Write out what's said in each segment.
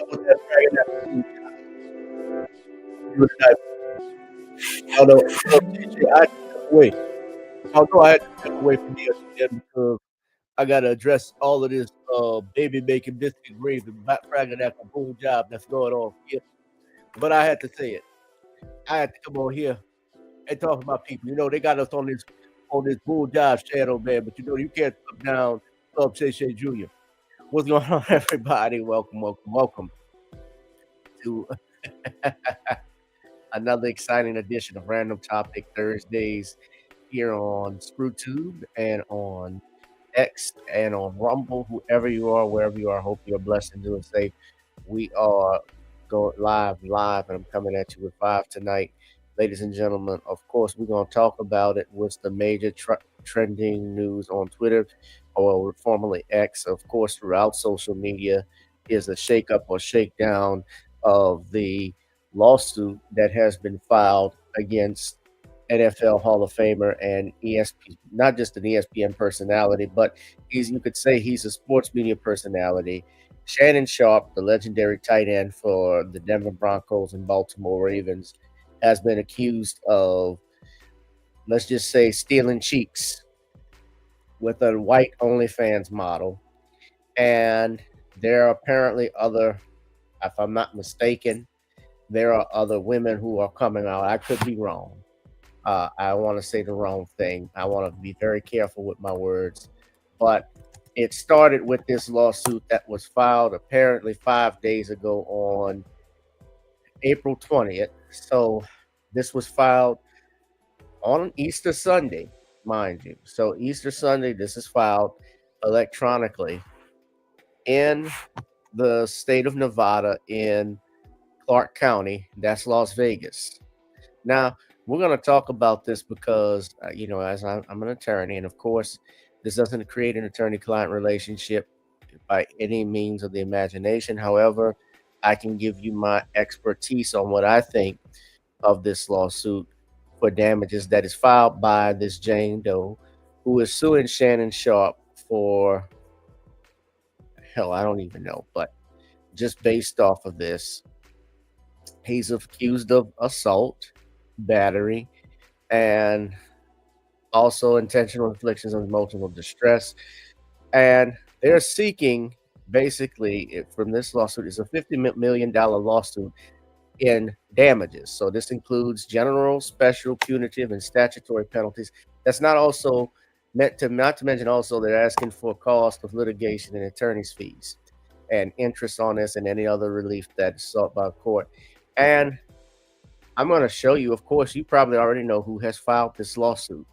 With that dragon you and TJ, I had to step away. Although I had to step away from ESPN because I gotta address all of this baby making biscuit gravy, back fragging that boom job that's going on here. But I had to say it. I had to come on here and talk about people. You know, they got us on this bull jive channel, man. But you know, you can't put down Club Shay Shay Jr. What's going on, everybody? Welcome, welcome, welcome to another exciting edition of Random Topic Thursdays here on ScrewTube and on X and on Rumble. Whoever you are, wherever you are, hope you're blessed and doing safe. We are going live, and I'm coming at you with five tonight. Ladies and gentlemen, of course, we're going to talk about it. What's the major trending news on Twitter, or formerly X, of course, throughout social media, is a shakeup or shakedown of the lawsuit that has been filed against NFL Hall of Famer and ESPN, not just an ESPN personality, but you could say he's a sports media personality. Shannon Sharpe, the legendary tight end for the Denver Broncos and Baltimore Ravens, has been accused of, let's just say, stealing cheeks with a white OnlyFans model. And there are apparently other, if I'm not mistaken, there are other women who are coming out. I could be wrong. I want to say the wrong thing. I want to be very careful with my words. But it started with this lawsuit that was filed apparently 5 days ago on April 20th. So this was filed on Easter Sunday, mind you. So Easter Sunday, this is filed electronically in the state of Nevada in Clark County. That's Las Vegas. Now, we're going to talk about this because, as I'm an attorney, and of course, this doesn't create an attorney client relationship by any means of the imagination. However, I can give you my expertise on what I think of this lawsuit for damages that is filed by this Jane Doe, who is suing Shannon Sharpe for, hell, I don't even know, but just based off of this, he's accused of assault, battery, and also intentional inflictions of emotional distress. And they're seeking, basically, from this lawsuit, is a $50 million lawsuit in damages. So this includes general, special, punitive, and statutory penalties. That's not to mention also they're asking for cost of litigation and attorney's fees and interest on this and any other relief that's sought by court. And I'm going to show you, of course, you probably already know who has filed this lawsuit.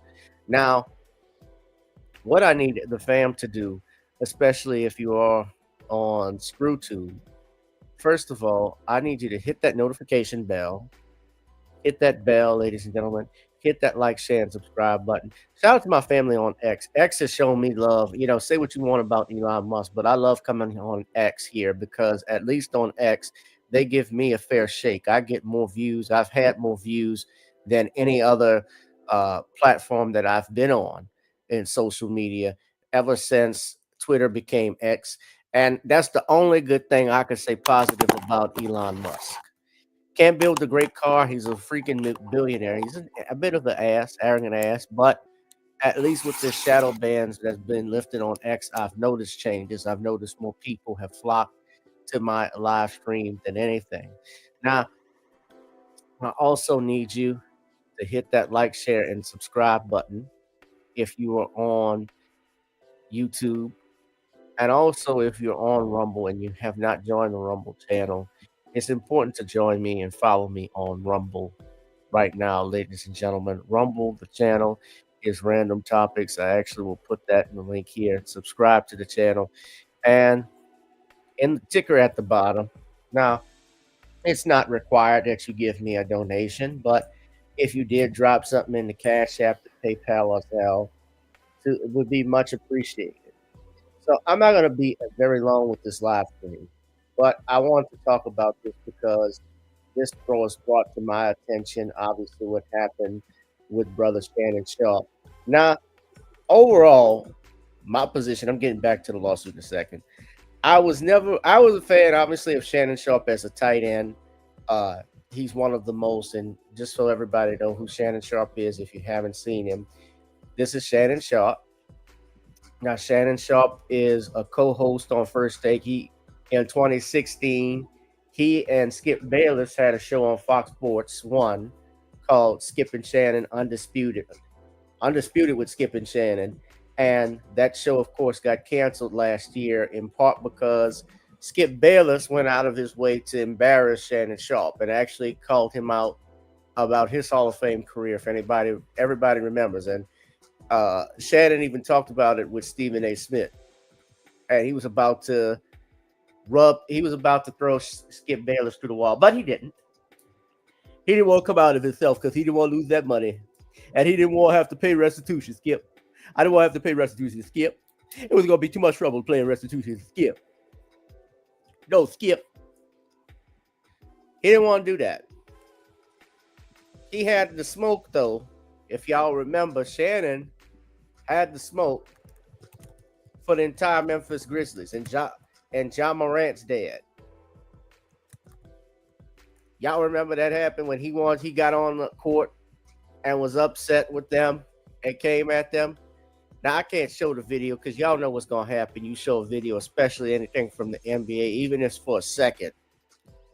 Now, what I need the fam to do, especially if you are on ScrewTube, first of all, I need you to hit that notification bell. Hit that bell, ladies and gentlemen. Hit that like, share, and subscribe button. Shout out to my family on X. X has shown me love. Say what you want about Elon Musk, but I love coming on X here because at least on X, they give me a fair shake. I get more views. I've had more views than any other platform that I've been on in social media ever since Twitter became X. And that's the only good thing I could say positive about Elon Musk. Can't build a great car. He's a freaking billionaire. He's a bit of an ass, arrogant ass, but at least with the shadow bans that's been lifted on X, I've noticed changes. I've noticed more people have flocked to my live stream than anything. Now, I also need you to hit that like, share, and subscribe button if you are on YouTube. And also, if you're on Rumble and you have not joined the Rumble channel, it's important to join me and follow me on Rumble right now, ladies and gentlemen. Rumble, the channel, is Random Topics. I actually will put that in the link here. Subscribe to the channel. And in the ticker at the bottom, now, it's not required that you give me a donation, but if you did drop something in the Cash App, the PayPal, or Zelle, it would be much appreciated. So I'm not going to be very long with this live stream, but I want to talk about this because this was brought to my attention, obviously, what happened with Brother Shannon Sharpe. Now, overall, my position, I'm getting back to the lawsuit in a second. I was a fan, obviously, of Shannon Sharpe as a tight end. Uh, he's one of the most, and just so everybody know who Shannon Sharpe is, if you haven't seen him, this is Shannon Sharpe. Now, Shannon Sharpe is a co-host on First Take. He in 2016, he and Skip Bayless had a show on Fox Sports One called Skip and Shannon Undisputed with Skip and Shannon. And that show, of course, got canceled last year in part because Skip Bayless went out of his way to embarrass Shannon Sharpe and actually called him out about his Hall of Fame career. If everybody remembers, and Shannon even talked about it with Stephen A. Smith, and he was about to throw Skip Bayless through the wall, but he didn't. He didn't want to come out of himself because he didn't want to lose that money, and he didn't want to have to pay restitution. Skip, I didn't want to have to pay restitution. Skip, it was going to be too much trouble paying restitution. Skip, no, Skip. He didn't want to do that. He had the smoke though. If y'all remember, Shannon had the smoke for the entire Memphis Grizzlies and John Morant's dad. Y'all remember that happened when he got on the court and was upset with them and came at them. Now I can't show the video because y'all know what's gonna happen. You show a video, especially anything from the NBA, even if it's for a second,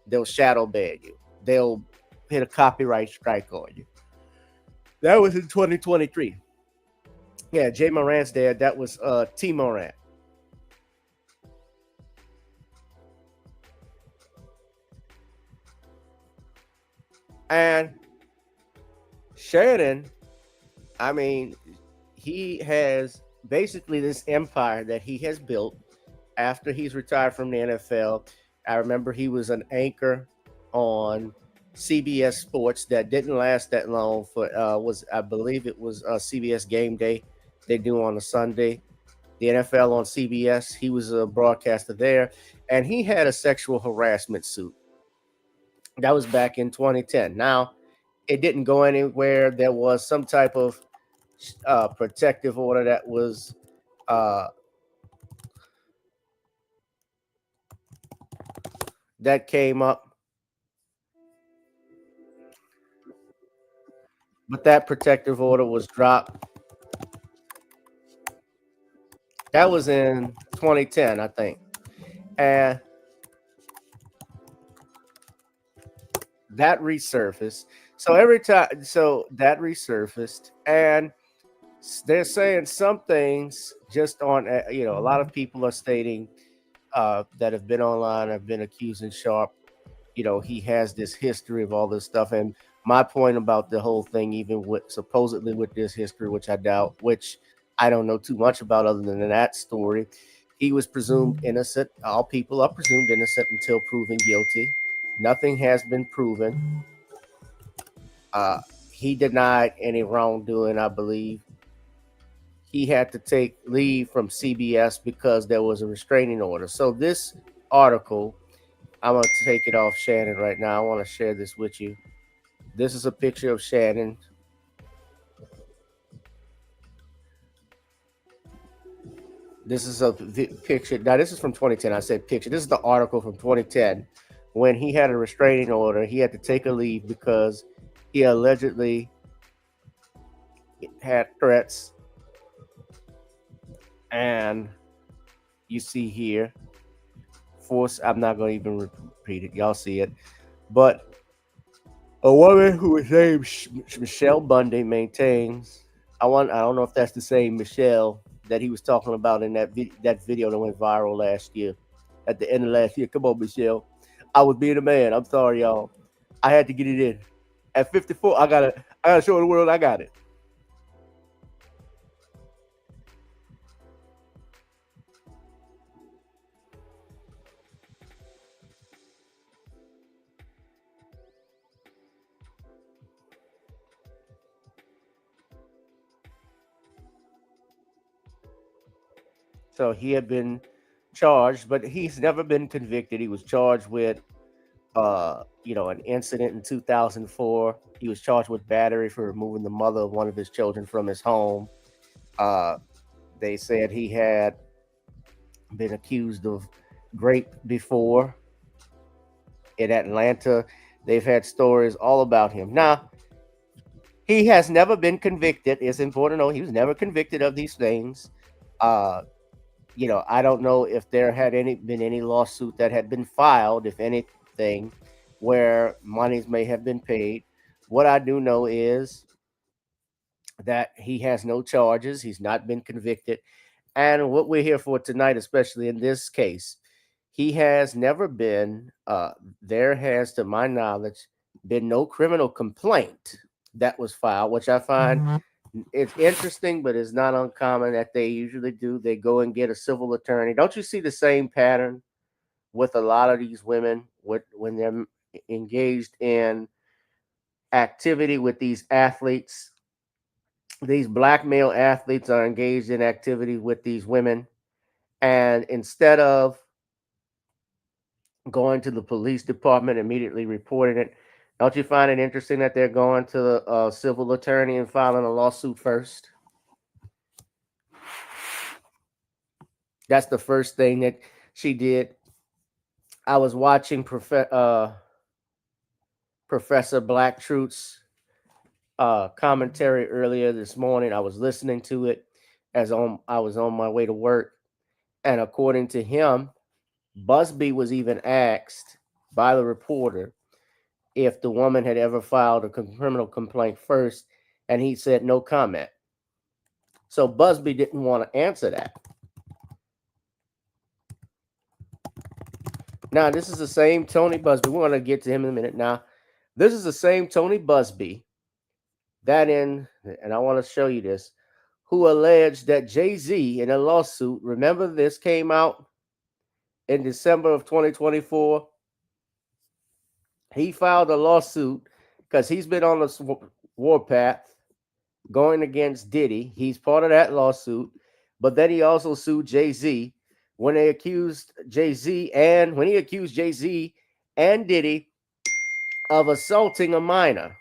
they'll shadow ban you. They'll hit a copyright strike on you. That was in 2023. Yeah, Jay Morant's dad. That was T Morant. And Shannon, I mean, he has basically this empire that he has built after he's retired from the NFL. I remember he was an anchor on CBS Sports that didn't last that long. For was I believe it was CBS Game Day they do on a Sunday. The NFL on CBS. He was a broadcaster there, and he had a sexual harassment suit. That was back in 2010. Now, it didn't go anywhere. There was some type of protective order uh, that came up, but that protective order was dropped. That was in 2010, I think, and that resurfaced. So that resurfaced, and they're saying some things just on. A lot of people are stating that have been online have been accusing Sharp. He has this history of all this stuff, and my point about the whole thing, even with supposedly with this history, which I doubt, which I don't know too much about other than that story. He was presumed innocent. All people are presumed innocent until proven guilty. Nothing has been proven. Uh, he denied any wrongdoing, I believe. He had to take leave from CBS because there was a restraining order. So this article, I'm going to take it off Shannon right now. I want to share this with you. This is a picture of Shannon. This is a picture. Now, this is from 2010. I said picture. This is the article from 2010 when he had a restraining order. He had to take a leave because he allegedly had threats. And you see here, force. I'm not going to even repeat it. Y'all see it. But a woman who is named Michelle Bundy maintains. I don't know if that's the same Michelle that he was talking about in that video that went viral last year. At the end of last year, come on, Michelle. I was being a man. I'm sorry, y'all. I had to get it in. At 54, I gotta show the world I got it. So he had been charged, but he's never been convicted. He was charged with an incident in 2004. He was charged with battery for removing the mother of one of his children from his home. Uh, They said he had been accused of rape before in Atlanta. They've had stories all about him. Now, he has never been convicted. It's important to know he was never convicted of these things. Uh, I don't know if there had been any lawsuit that had been filed, if anything, where monies may have been paid. What I do know is that he has no charges. He's not been convicted. And what we're here for tonight, especially in this case, he has never been, there has, to my knowledge, been no criminal complaint that was filed, which I find it's interesting, but it's not uncommon that they usually do. They go and get a civil attorney. Don't you see the same pattern with a lot of these women when they're engaged in activity with these athletes? These black male athletes are engaged in activity with these women, and instead of going to the police department, immediately reporting it, don't you find it interesting that they're going to the civil attorney and filing a lawsuit first? That's the first thing that she did. I was watching Professor Blacktruth's commentary earlier this morning. I was listening to it I was on my way to work, and according to him, Busby was even asked by the reporter if the woman had ever filed a criminal complaint first, and he said no comment. So Busby didn't want to answer that. Now, this is the same Tony Busby. We're going to get to him in a minute. Now, this is the same Tony Busby and I want to show you this, who alleged that Jay-Z in a lawsuit, remember this came out in December of 2024. He filed a lawsuit because he's been on the warpath going against Diddy. He's part of that lawsuit, but then he also sued Jay-Z when he accused Jay-Z and Diddy of assaulting a minor.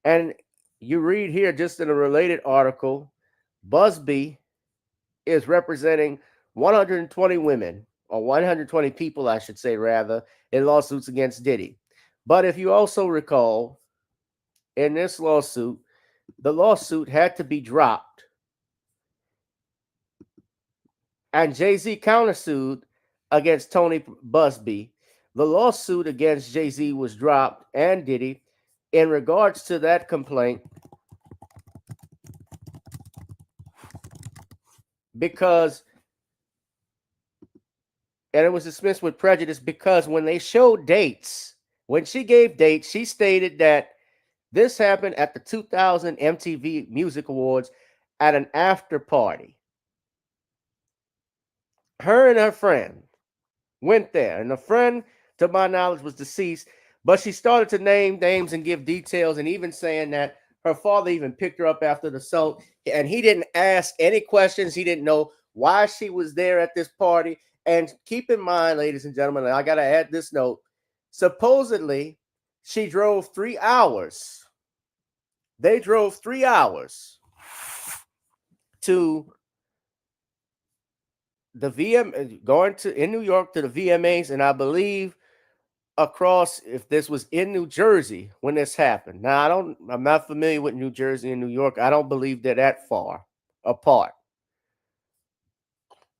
And you read here, just in a related article, Busby is representing 120 women, or 120 people, I should say, rather, in lawsuits against Diddy. But if you also recall, in this lawsuit, the lawsuit had to be dropped, and Jay-Z countersued against Tony Busby. The lawsuit against Jay-Z was dropped and Diddy. In regards to that complaint, because and it was dismissed with prejudice because when they showed dates, when she gave dates, she stated that this happened at the 2000 MTV Music Awards at an after party. Her and her friend went there, and the friend, to my knowledge, was deceased, but she started to name names and give details, and even saying that her father even picked her up after the assault, and he didn't ask any questions. He didn't know why she was there at this party. And keep in mind, ladies and gentlemen, I got to add this note. Supposedly, she drove 3 hours. They drove 3 hours to the going to in New York to the VMAs, and I believe across, if this was in New Jersey when this happened. Now, I'm not familiar with New Jersey and New York. I don't believe they're that far apart.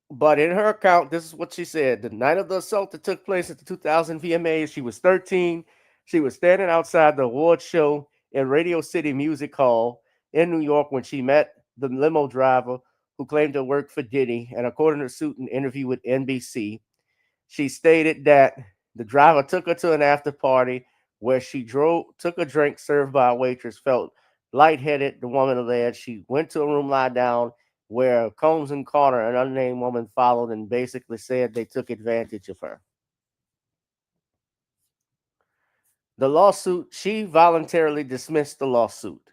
But in her account, this is what she said. The night of the assault that took place at the 2000 VMAs, she was 13. She was standing outside the award show in Radio City Music Hall in New York when she met the limo driver who claimed to work for Diddy. And according to suit an interview with NBC, she stated that the driver took her to an after party where she took a drink served by a waitress, felt lightheaded. The woman alleged she went to a room, lie down, where Combs and Carter, an unnamed woman, followed and basically said they took advantage of her. The lawsuit, she voluntarily dismissed the lawsuit,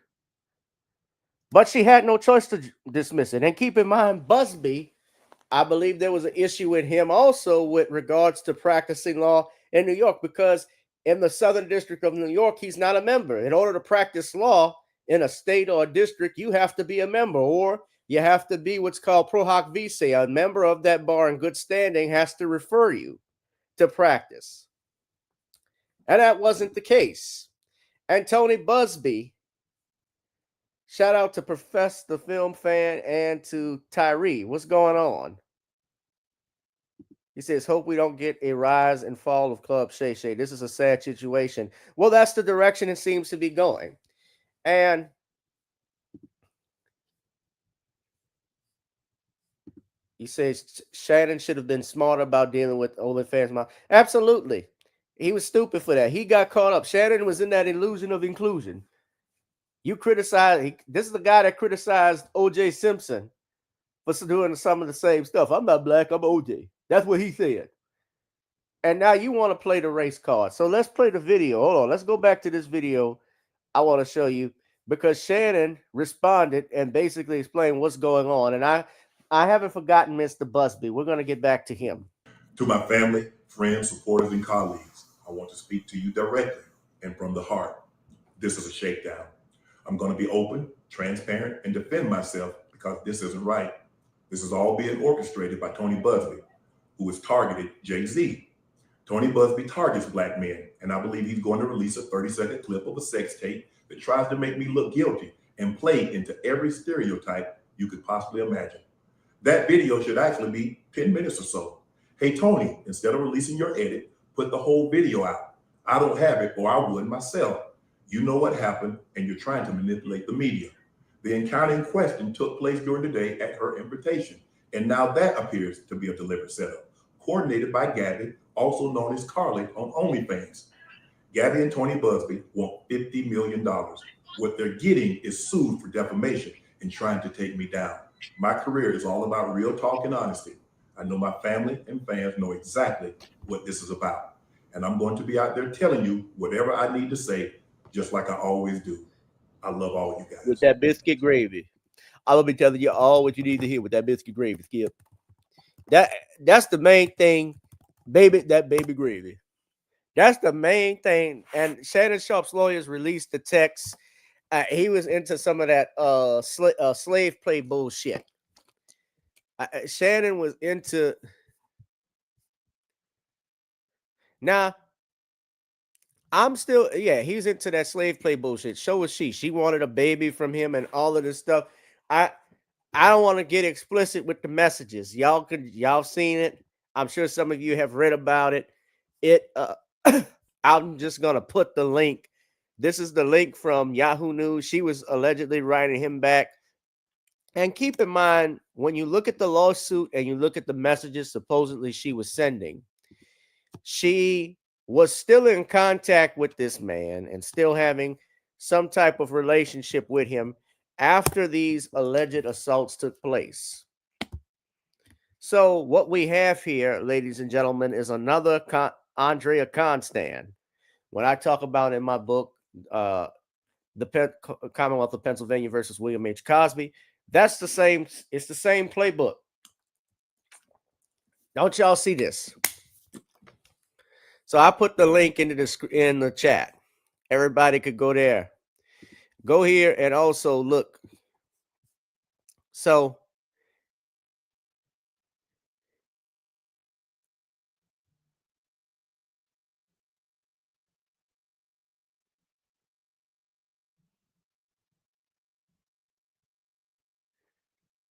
but she had no choice to dismiss it. And keep in mind, Busby, I believe there was an issue with him also with regards to practicing law in New York, because in the Southern District of New York, he's not a member. In order to practice law in a state or a district, you have to be a member, or You have to be what's called pro hoc vice. A member of that bar in good standing has to refer you to practice. And that wasn't the case. And Tony Busby, shout out to Profess the Film Fan and to Tyree. What's going on? He says, hope we don't get a rise and fall of Club Shay Shay. This is a sad situation. Well, that's the direction it seems to be going. And he says Shannon should have been smarter about dealing with OnlyFans. Absolutely. He was stupid for that. He got caught up. Shannon was in that illusion of inclusion. You criticize, this is the guy that criticized O.J. Simpson for doing some of the same stuff. I'm not black, I'm O.J. That's what he said. And now you want to play the race card. So let's play the video. Hold on. Let's go back to this video I want to show you because Shannon responded and basically explained what's going on. And I haven't forgotten Mr. Busby. We're going to get back to him. To my family, friends, supporters, and colleagues, I want to speak to you directly and from the heart. This is a shakedown. I'm going to be open, transparent, and defend myself because this isn't right. This is all being orchestrated by Tony Busby, who has targeted Jay-Z. Tony Busby targets black men, and I believe he's going to release a 30-second clip of a sex tape that tries to make me look guilty and play into every stereotype you could possibly imagine. That video should actually be 10 minutes or so. Hey, Tony, instead of releasing your edit, put the whole video out. I don't have it, or I would myself. You know what happened, and you're trying to manipulate the media. The encounter in question took place during the day at her invitation, and now that appears to be a deliberate setup, coordinated by Gabby, also known as Carly on OnlyFans. Gabby and Tony Busby want $50 million. What they're getting is sued for defamation and trying to take me down. My career is all about real talk and honesty. I know my family and fans know exactly what this is about. And I'm going to be out there telling you whatever I need to say, just like I always do. I love all you guys. With that biscuit gravy. I'll be telling you all what you need to hear with that biscuit gravy, Skip. That's the main thing, baby, that baby gravy. That's the main thing. And Shannon Sharpe's lawyers released the text. He was into some of that slave play bullshit. Shannon was into. Now, I'm still, he's into that slave play bullshit. So was she. She wanted a baby from him and all of this stuff. I don't want to get explicit with the messages. Y'all seen it. I'm sure some of you have read about it. I'm just gonna put the link. This is the link from Yahoo News. She was allegedly writing him back. And keep in mind, when you look at the lawsuit and you look at the messages supposedly she was sending, she was still in contact with this man and still having some type of relationship with him after these alleged assaults took place. So what we have here, ladies and gentlemen, is another Andrea Constant. When I talk about in my book, the Commonwealth of Pennsylvania versus William H. Cosby, that's the same. It's the same playbook. Don't y'all see this? So I put the link in the chat. Everybody could go there. Go here and also look. So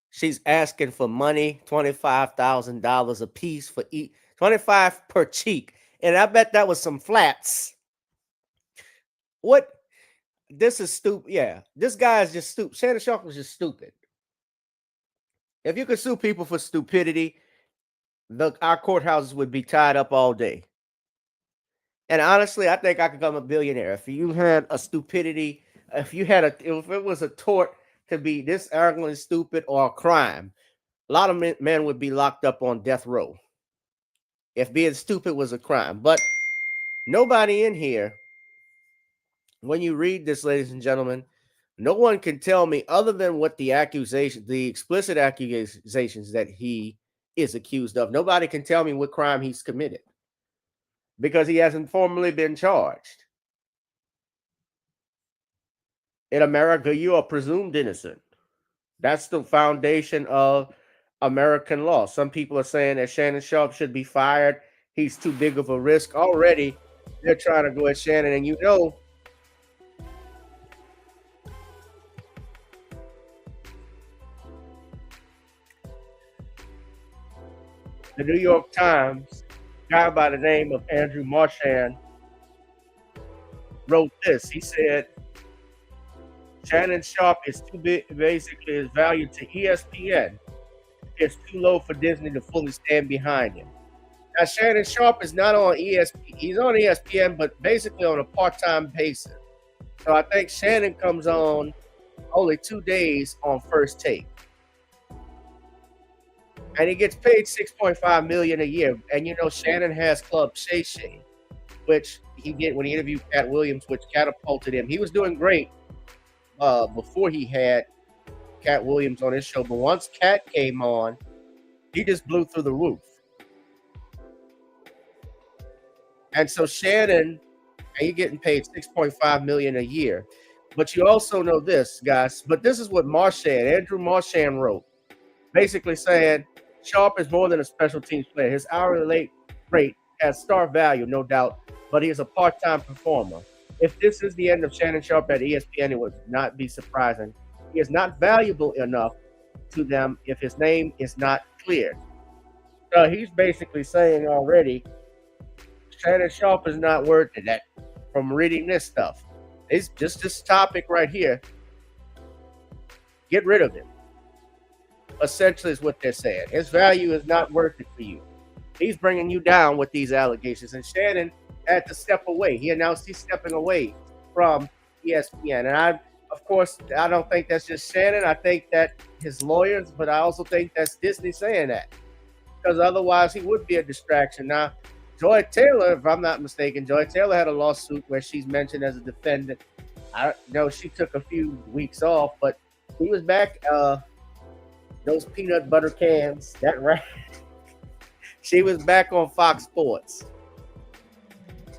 she's asking for money, $25,000 a piece for each, 25 per cheek. And I bet that was some flats. What? This is stupid. Yeah, this guy is just stupid. Shannon Sharpe was just stupid. If you could sue people for stupidity, our courthouses would be tied up all day. And honestly, I think I could become a billionaire if you had a stupidity. If it was a tort to be this arrogant, stupid, or a crime, a lot of men would be locked up on death row if being stupid was a crime. But nobody in here, when you read this, ladies and gentlemen, no one can tell me other than what the explicit accusations that he is accused of. Nobody can tell me what crime he's committed because he hasn't formally been charged. In America, you are presumed innocent. That's the foundation of American law. Some people are saying that Shannon Sharpe should be fired. He's too big of a risk. Already, they're trying to go at Shannon. And you know, the New York Times, a guy by the name of Andrew Marchand, wrote this. He said, Shannon Sharpe is too big, basically, his value to ESPN is too low for Disney to fully stand behind him. Now, Shannon Sharpe is not on ESPN. He's on ESPN, but basically on a part-time basis. So I think Shannon comes on only 2 days on First Take, and he gets paid $6.5 million a year. And you know, Shannon has Club Shay Shay, which he did when he interviewed Cat Williams, which catapulted him. He was doing great before he had Cat Williams on his show, but once Cat came on, he just blew through the roof. And so Shannon, he's getting paid $6.5 million a year. But you also know this, guys. But this is what Andrew Marchand wrote, basically saying Sharpe is more than a special teams player. His hourly rate has star value, no doubt, but he is a part-time performer. If this is the end of Shannon Sharpe at ESPN, it would not be surprising. He is not valuable enough to them if his name is not cleared. So he's basically saying already, Shannon Sharpe is not worth it. That from reading this stuff, it's just this topic right here. Get rid of him. Essentially, is what they're saying. His value is not worth it for you. He's bringing you down with these allegations, and Shannon had to step away. He announced he's stepping away from ESPN, and of course, I don't think that's just Shannon. I think that his lawyers, but I also think that's Disney saying that, because otherwise he would be a distraction. Now, Joy Taylor, if I'm not mistaken, Joy Taylor had a lawsuit where she's mentioned as a defendant. I know she took a few weeks off, but he was back. Those peanut butter cans, that right? She was back on Fox Sports.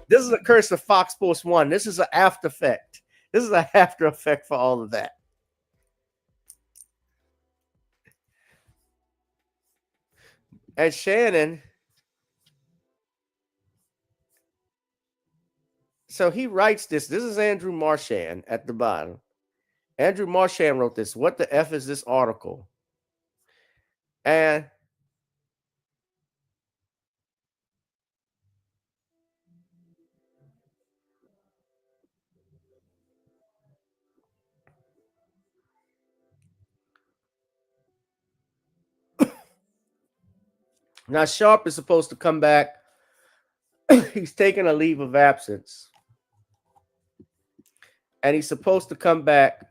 This is a curse of Fox Sports 1. This is an after effect. This is an after effect for all of that. And Shannon, so he writes this. This is Andrew Marchand at the bottom. Andrew Marchand wrote this. What the F is this article? And now Sharpe is supposed to come back. He's taking a leave of absence. And he's supposed to come back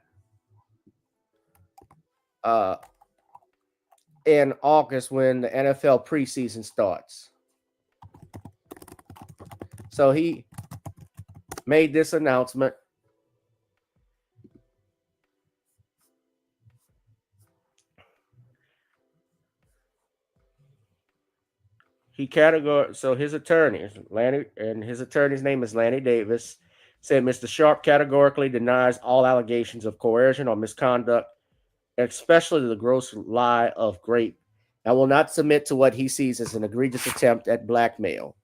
in August when the NFL preseason starts. So he made this announcement. So his attorney, Lanny, and his attorney's name is Lanny Davis, said Mr. Sharpe categorically denies all allegations of coercion or misconduct, especially the gross lie of rape, and will not submit to what he sees as an egregious attempt at blackmail.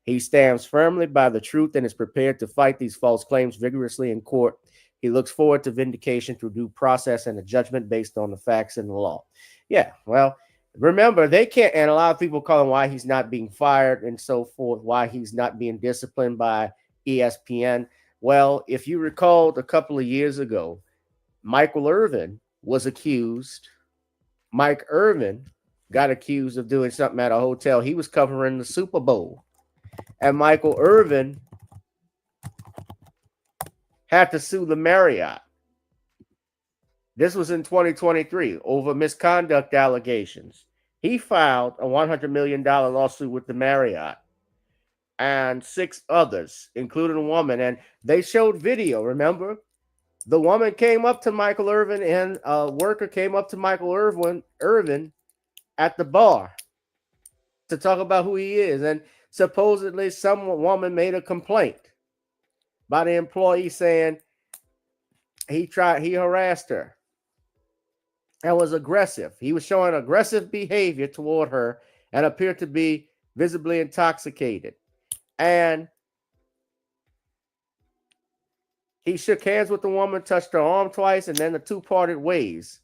He stands firmly by the truth and is prepared to fight these false claims vigorously in court. He looks forward to vindication through due process and a judgment based on the facts and the law. Yeah, well, remember, they can't, and a lot of people call him why he's not being fired and so forth, why he's not being disciplined by ESPN. Well, if you recalled a couple of years ago, Michael Irvin was accused. Mike Irvin got accused of doing something at a hotel. He was covering the Super Bowl. And Michael Irvin had to sue the Marriott. This was in 2023 over misconduct allegations. He filed a $100 million lawsuit with the Marriott and 6 others, including a woman. And they showed video, remember? The woman came up to Michael Irvin, and a worker came up to Michael Irvin at the bar to talk about who he is. And supposedly some woman made a complaint by the employee saying he harassed her. and was aggressive. He was showing aggressive behavior toward her and appeared to be visibly intoxicated. And he shook hands with the woman, touched her arm twice, and then the two parted ways.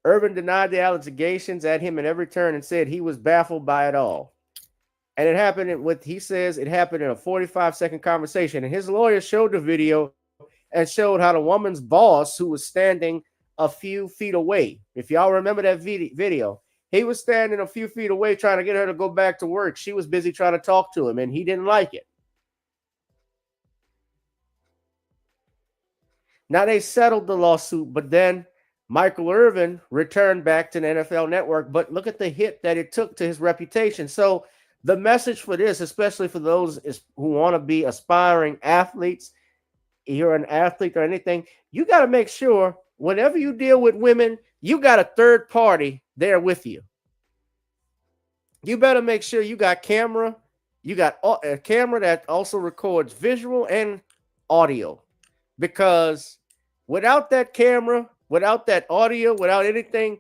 Irvin denied the allegations at him in every turn and said he was baffled by it all. And it happened with, he says it happened in a 45-second conversation. And his lawyer showed the video and showed how the woman's boss, who was standing a few feet away, if y'all remember that video, he was standing a few feet away trying to get her to go back to work. She was busy trying to talk to him, and he didn't like it. Now they settled the lawsuit, but then Michael Irvin returned back to the NFL Network. But look at the hit that it took to his reputation. So the message for this, especially for those who want to be aspiring athletes, you're an athlete or anything, you got to make sure whenever you deal with women, you got a third party there with you. You better make sure you got a camera that also records visual and audio, because without that camera, without that audio, without anything,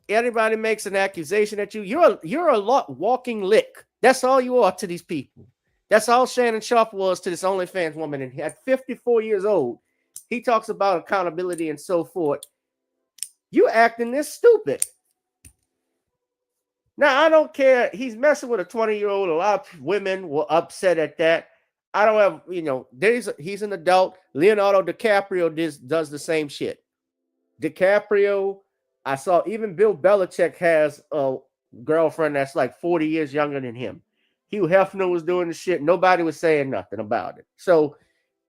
anybody makes an accusation at you, you're a walking lick. That's all you are to these people. That's all Shannon Sharpe was to this OnlyFans woman. And at 54 years old, he talks about accountability and so forth. You acting this stupid. Now, I don't care. He's messing with a 20-year-old. A lot of women were upset at that. I don't have, he's an adult. Leonardo DiCaprio does the same shit. DiCaprio, I saw even Bill Belichick has a girlfriend that's like 40 years younger than him. Hugh Hefner was doing the shit. Nobody was saying nothing about it. So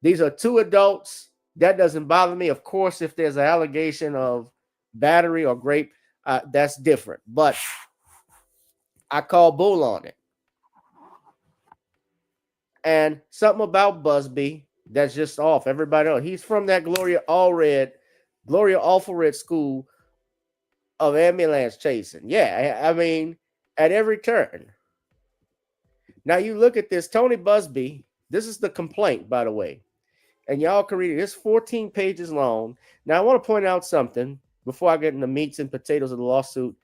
these are two adults. That doesn't bother me. Of course, if there's an allegation of battery or rape, that's different. But I call bull on it. And something about Busby that's just off. Everybody knows he's from that Gloria Allred school of ambulance chasing. Yeah, I mean, at every turn. Now you look at this, Tony Busby. This is the complaint, by the way, and y'all can read it. It's 14 pages long. Now I want to point out something before I get into meats and potatoes of the lawsuit.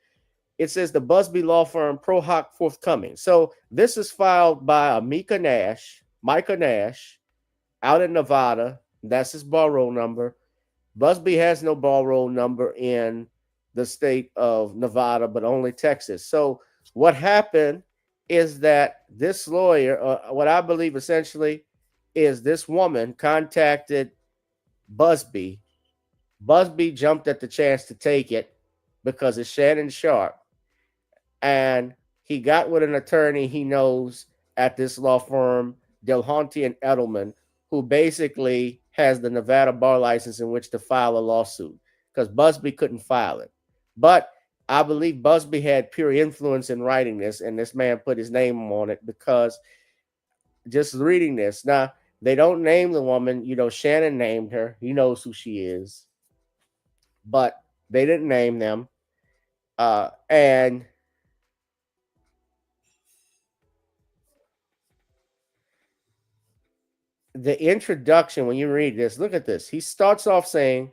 It says the Busby law firm pro hoc forthcoming. So this is filed by Micah Nash, out in Nevada. That's his bar roll number. Busby has no bar roll number in the state of Nevada, but only Texas. So what happened is that this lawyer, what I believe essentially is this woman contacted Busby. Busby jumped at the chance to take it because it's Shannon Sharpe. And he got with an attorney he knows at this law firm, Delhonte and Edelman, who basically has the Nevada bar license in which to file a lawsuit, because Busby couldn't file it. But I believe Busby had pure influence in writing this, and this man put his name on it, because just reading this. Now, they don't name the woman. Shannon named her. He knows who she is. But they didn't name them. And the introduction, when you read this, look at this. He starts off saying,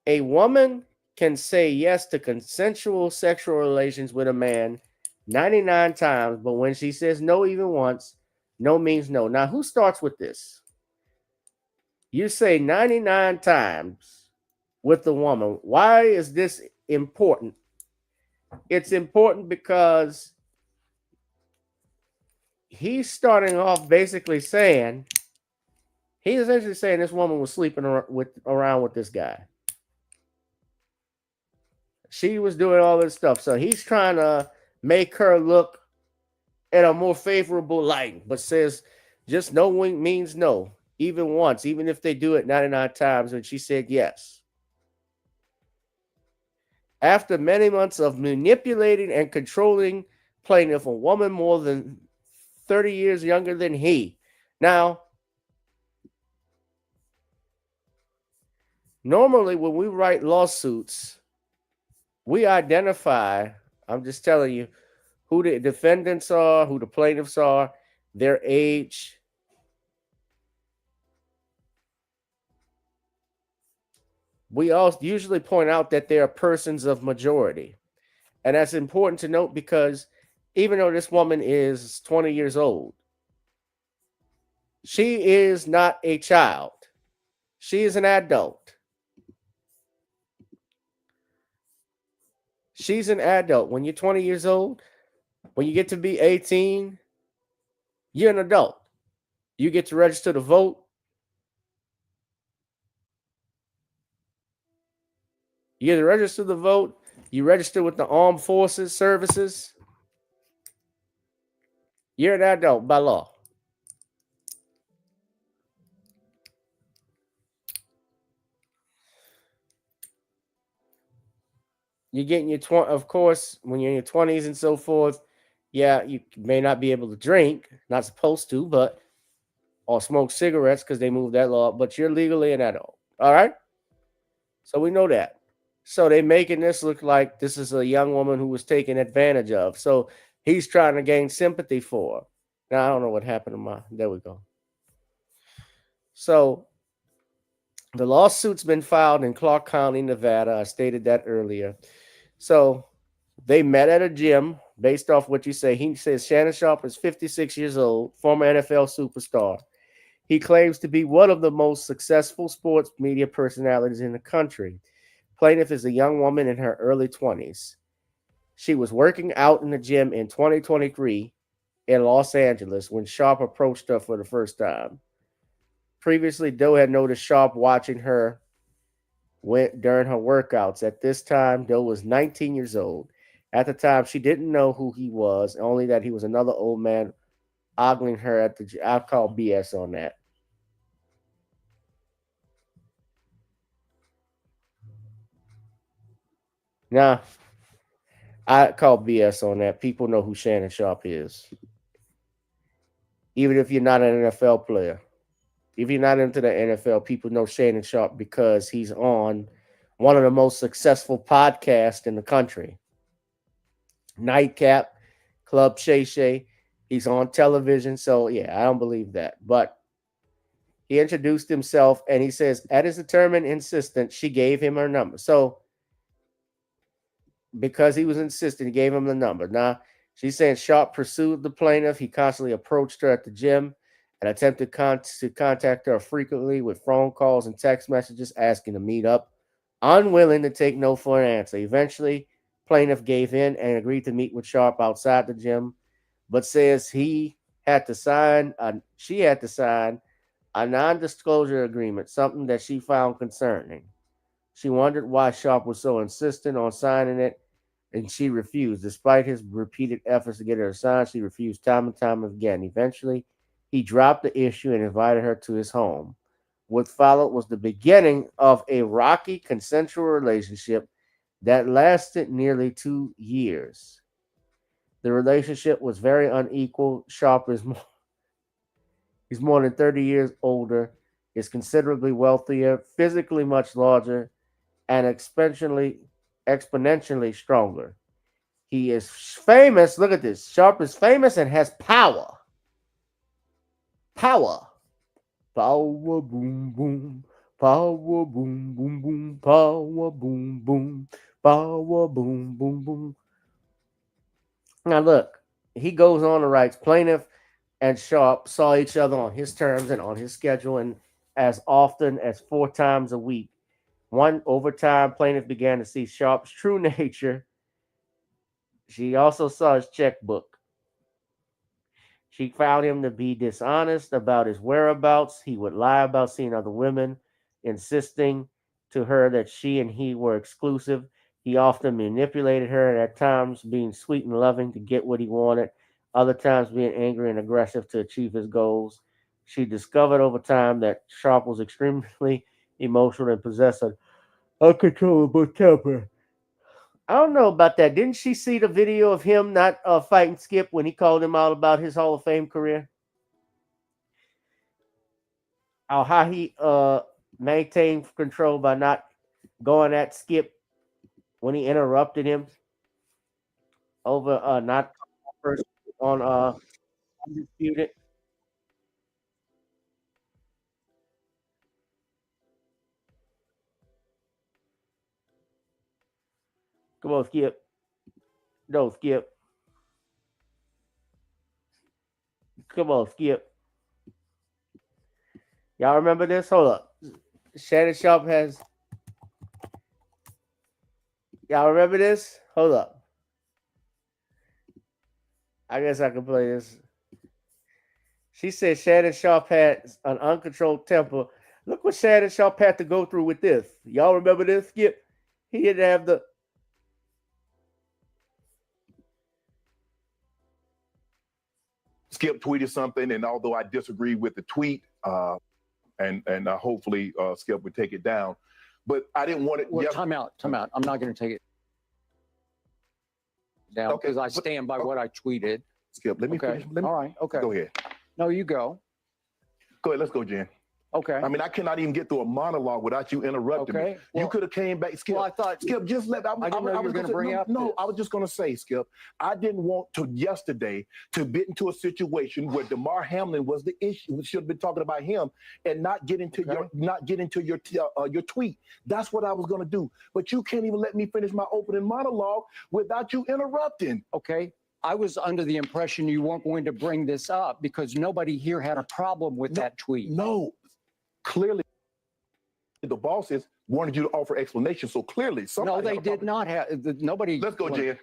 a woman can say yes to consensual sexual relations with a man 99 times, but when she says no even once, no means no. Now, who starts with this? You say 99 times with the woman. Why is this important? It's important because he's starting off basically saying, he's essentially saying this woman was sleeping around with this guy. She was doing all this stuff. So he's trying to make her look in a more favorable light, but says just no means no, even once, even if they do it 99 times. And she said yes. After many months of manipulating and controlling plaintiff, a woman more than 30 years younger than he. Now, normally when we write lawsuits, we identify, I'm just telling you, who the defendants are, who the plaintiffs are, their age, we all usually point out that they are persons of majority. And that's important to note because even though this woman is 20 years old, she is not a child. She is an adult. She's an adult. When you're 20 years old, when you get to be 18, you're an adult. You get to register to vote. You get to register to vote. You register with the armed forces services. You're an adult by law. You get in your of course, when you're in your 20s and so forth, yeah, you may not be able to drink, not supposed to, but or smoke cigarettes because they moved that law, but you're legally an adult. All right. So we know that. So they making this look like this is a young woman who was taken advantage of. So he's trying to gain sympathy for her. Now I don't know what happened to my. There we go. So the lawsuit's been filed in Clark County, Nevada. I stated that earlier. So they met at a gym based off what you say. He says Shannon Sharpe is 56 years old, former NFL superstar. He claims to be one of the most successful sports media personalities in the country. Plaintiff is a young woman in her early 20s. She was working out in the gym in 2023 in Los Angeles when Sharpe approached her for the first time. Previously, Doe had noticed Sharpe watching her during her workouts. At this time, Doe was 19 years old. At the time, she didn't know who he was, only that he was another old man ogling her at the gym. I call BS on that. Nah, I call BS on that. People know who Shannon Sharpe is, even if you're not an NFL player. If you're not into the NFL, people know Shannon Sharpe because he's on one of the most successful podcasts in the country. Nightcap, Club Shay Shay. He's on television. So, yeah, I don't believe that. But he introduced himself and he says, at his determined insistence, she gave him her number. So, because he was insistent, he gave him the number. Now, she's saying Sharpe pursued the plaintiff. He constantly approached her at the gym and attempted to contact her frequently with phone calls and text messages asking to meet up, unwilling to take no for an answer. Eventually, plaintiff gave in and agreed to meet with Sharpe outside the gym, but says she had to sign a non-disclosure agreement, something that she found concerning. She wondered why Sharpe was so insistent on signing it, and she refused. Despite his repeated efforts to get her to sign, she refused time and time again. Eventually, he dropped the issue and invited her to his home. What followed was the beginning of a rocky consensual relationship that lasted nearly 2 years. The relationship was very unequal. Sharpe is more, he's more than 30 years older, is considerably wealthier, physically much larger, and exponentially stronger. He is famous. Look at this. Sharpe is famous and has power. Power. Power boom boom. Power boom boom boom. Power boom boom. Power boom boom boom. Now look, he goes on and writes plaintiff and Sharpe saw each other on his terms and on his schedule and as often as 4 times a week. One overtime plaintiff began to see Sharpe's true nature. She also saw his checkbook. She found him to be dishonest about his whereabouts. He would lie about seeing other women, insisting to her that she and he were exclusive. He often manipulated her, and at times being sweet and loving to get what he wanted, other times being angry and aggressive to achieve his goals. She discovered over time that Sharpe was extremely emotional and possessed an uncontrollable temper. I don't know about that. Didn't she see the video of him not fighting Skip when he called him out about his Hall of Fame career? How he maintained control by not going at Skip when he interrupted him over not first on undisputed. Come on, Skip. No, Skip. Come on, Skip. Y'all remember this? Hold up. Shannon Sharpe has. Y'all remember this? Hold up. I guess I can play this. She said Shannon Sharpe had an uncontrolled temper. Look what Shannon Sharpe had to go through with this. Y'all remember this, Skip? He didn't have the. Skip tweeted something, and although I disagree with the tweet, and hopefully Skip would take it down, but I didn't want it. Well, time out. I'm not going to take it down because I stand by what I tweeted. Skip, let me finish. All right. Okay. Go ahead. No, you go. Go ahead. Let's go, Jen. Okay. I mean, I cannot even get through a monologue without you interrupting me. Well, you could have came back, Skip. Well, I thought Skip, just let. I didn't know you were going to bring up. No, I was just going to say, Skip. I didn't want to yesterday to get into a situation where DeMar Hamlin was the issue. We should have been talking about him and not get into your tweet. That's what I was going to do. But you can't even let me finish my opening monologue without you interrupting. Okay. I was under the impression you weren't going to bring this up because nobody here had a problem with that tweet. No. Clearly, the bosses wanted you to offer explanations. So clearly, somebody. No, they did not have. Nobody. Let's go, Jen.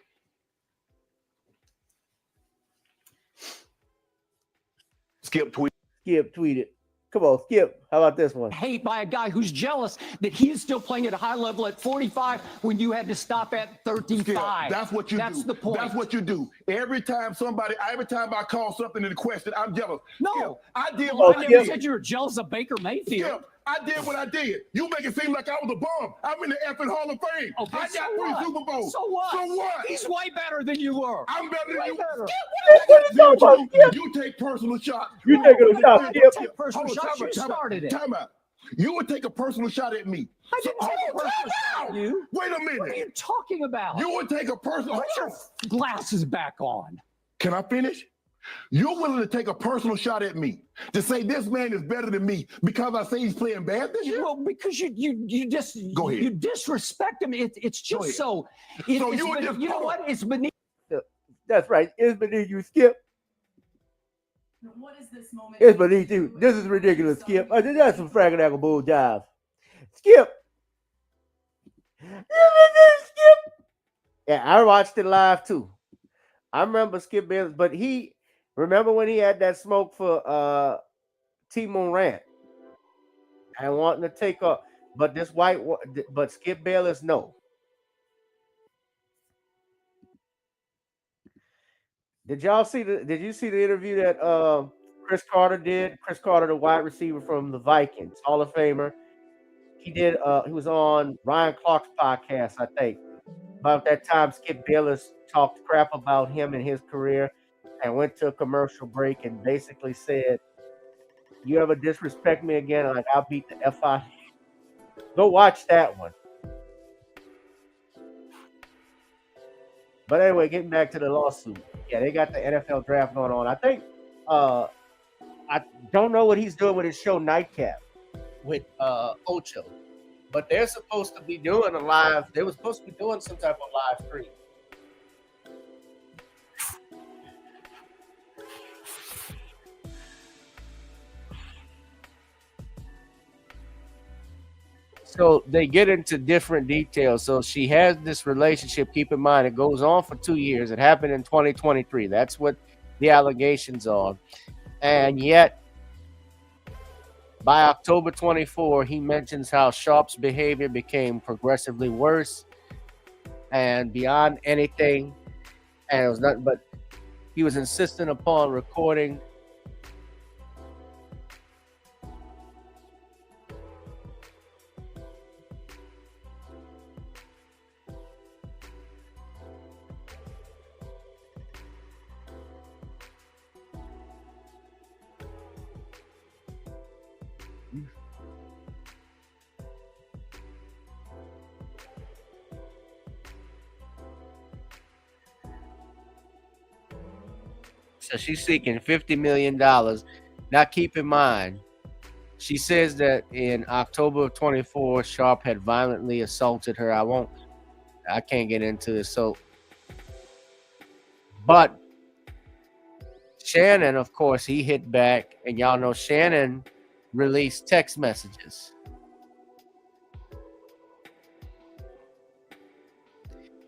Skip tweeted. Come on, Skip. How about this one? Hate by a guy who's jealous that he is still playing at a high level at 45 when you had to stop at 35. Skip, that's what you do. That's the point. That's what you do. Every time I call something into question, I'm jealous. No, Skip, I did what what I I never did. said you were jealous of Baker Mayfield. Skip, I did what I did. You make it seem like I was a bum. I'm in the effing Hall of Fame. Okay, I got 3 Super Bowls. So what? So what? He's way better than you were. I'm better than you. Better. You take personal shots. You taking a shot, Skip? Take personal shots. You started it. Time out. You would take a personal shot at me. I didn't take a personal shot at you. Wait a minute. What are you talking about? You would take a personal. Put your glasses back on. Can I finish? You're willing to take a personal shot at me to say this man is better than me because I say he's playing bad this year? Well, because you just Go ahead. You disrespect him. It's just so. You know what? It's beneath. That's right. It's beneath you, Skip. What is this moment? It's beneath you. This is ridiculous, Skip. That's some fraggle bull jive. Skip. Skip. Yeah, I watched it live too. I remember Skip Bayless, but remember when he had that smoke for T Morant and wanting to take off, but but Skip Bayless, no. Did you see the interview that Chris Carter did? Chris Carter, the wide receiver from the Vikings, Hall of Famer. He was on Ryan Clark's podcast, I think. About that time, Skip Bayless talked crap about him and his career and went to a commercial break and basically said, "You ever disrespect me again, like I'll beat the F out of you." Go watch that one. But anyway, getting back to the lawsuit. Yeah, they got the NFL draft going on. I think I don't know what he's doing with his show Nightcap with Ocho. But they're supposed to be doing they were supposed to be doing some type of live stream. So they get into different details. So she has this relationship. Keep in mind, it goes on for 2 years. It happened in 2023. That's what the allegations are. And yet, by October 24, he mentions how Sharpe's behavior became progressively worse and beyond anything. And it was nothing but he was insistent upon recording. So she's seeking $50 million. Now, keep in mind, she says that in October of 24, Sharpe had violently assaulted her. I won't I can't get into it. So, but Shannon, of course, he hit back, and y'all know Shannon released text messages.